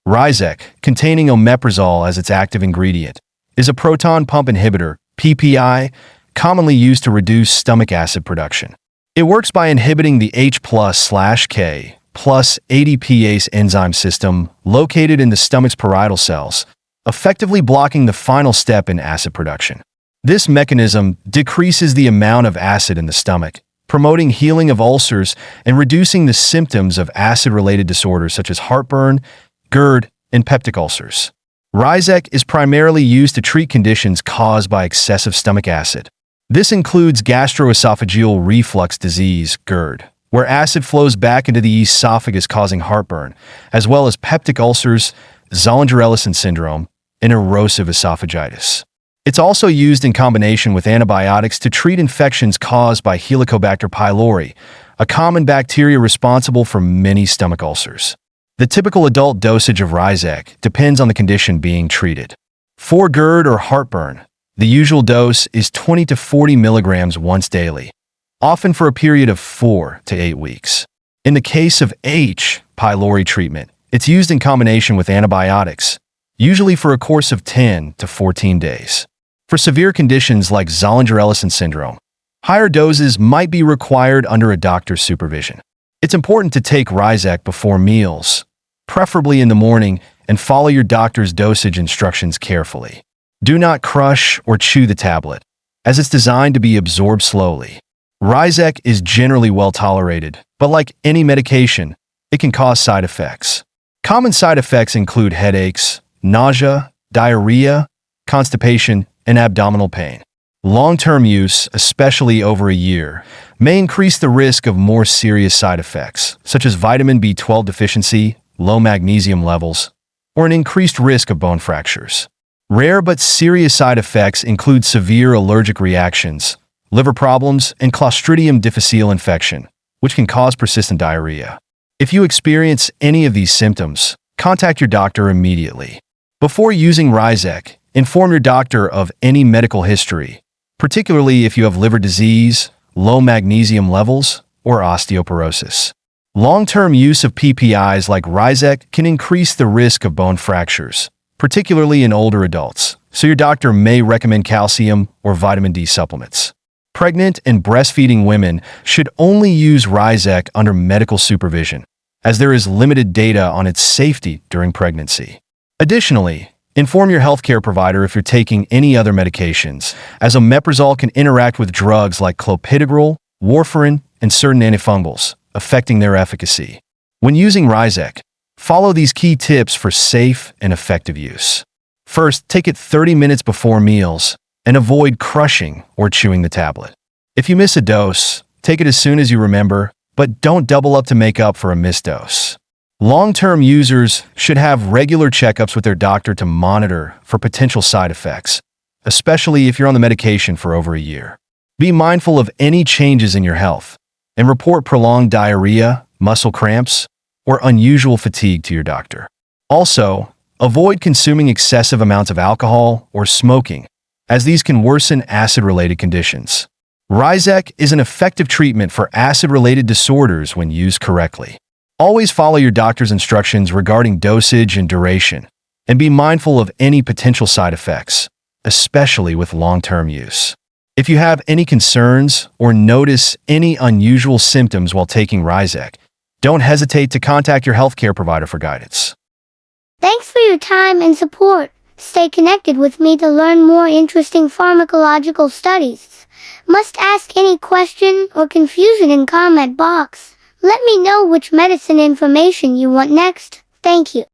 Risek, containing omeprazole as its active ingredient, is a proton pump inhibitor, PPI, commonly used to reduce stomach acid production. It works by inhibiting the H+/K plus ADPase enzyme system located in the stomach's parietal cells, effectively blocking the final step in acid production. This mechanism decreases the amount of acid in the stomach, promoting healing of ulcers and reducing the symptoms of acid-related disorders such as heartburn, GERD, and peptic ulcers. Risek is primarily used to treat conditions caused by excessive stomach acid. This includes gastroesophageal reflux disease, GERD, where acid flows back into the esophagus causing heartburn, as well as peptic ulcers, Zollinger-Ellison syndrome, and erosive esophagitis. It's also used in combination with antibiotics to treat infections caused by Helicobacter pylori, a common bacteria responsible for many stomach ulcers. The typical adult dosage of Risek depends on the condition being treated. For GERD or heartburn, the usual dose is 20 to 40 milligrams once daily, often for a period of 4 to 8 weeks. In the case of H. pylori treatment, it's used in combination with antibiotics, usually for a course of 10 to 14 days. For severe conditions like Zollinger-Ellison syndrome, higher doses might be required under a doctor's supervision. It's important to take Risek before meals, preferably in the morning, and follow your doctor's dosage instructions carefully. Do not crush or chew the tablet, as it's designed to be absorbed slowly. Risek is generally well tolerated, but like any medication, it can cause side effects. Common side effects include headaches, nausea, diarrhea, constipation, and abdominal pain. Long-term use, especially over a year, may increase the risk of more serious side effects, such as vitamin B12 deficiency, low magnesium levels, or an increased risk of bone fractures. Rare but serious side effects include severe allergic reactions, liver problems, and Clostridium difficile infection, which can cause persistent diarrhea. If you experience any of these symptoms, contact your doctor immediately. Before using Risek, inform your doctor of any medical history, particularly if you have liver disease, low magnesium levels, or osteoporosis. Long-term use of PPIs like Risek can increase the risk of bone fractures, particularly in older adults, so your doctor may recommend calcium or vitamin D supplements. Pregnant and breastfeeding women should only use Risek under medical supervision, as there is limited data on its safety during pregnancy. Additionally, inform your healthcare provider if you're taking any other medications, as omeprazole can interact with drugs like clopidogrel, warfarin, and certain antifungals, affecting their efficacy. When using Risek, follow these key tips for safe and effective use. First, take it 30 minutes before meals and avoid crushing or chewing the tablet. If you miss a dose, take it as soon as you remember, but don't double up to make up for a missed dose. Long-term users should have regular checkups with their doctor to monitor for potential side effects, especially if you're on the medication for over a year. Be mindful of any changes in your health and report prolonged diarrhea, muscle cramps, or unusual fatigue to your doctor. Also, avoid consuming excessive amounts of alcohol or smoking, as these can worsen acid-related conditions. Risek is an effective treatment for acid-related disorders when used correctly. Always follow your doctor's instructions regarding dosage and duration, and be mindful of any potential side effects, especially with long-term use. If you have any concerns or notice any unusual symptoms while taking Risek, don't hesitate to contact your healthcare provider for guidance. Thanks for your time and support. Stay connected with me to learn more interesting pharmacological studies. Must ask any question or confusion in comment box. Let me know which medicine information you want next. Thank you.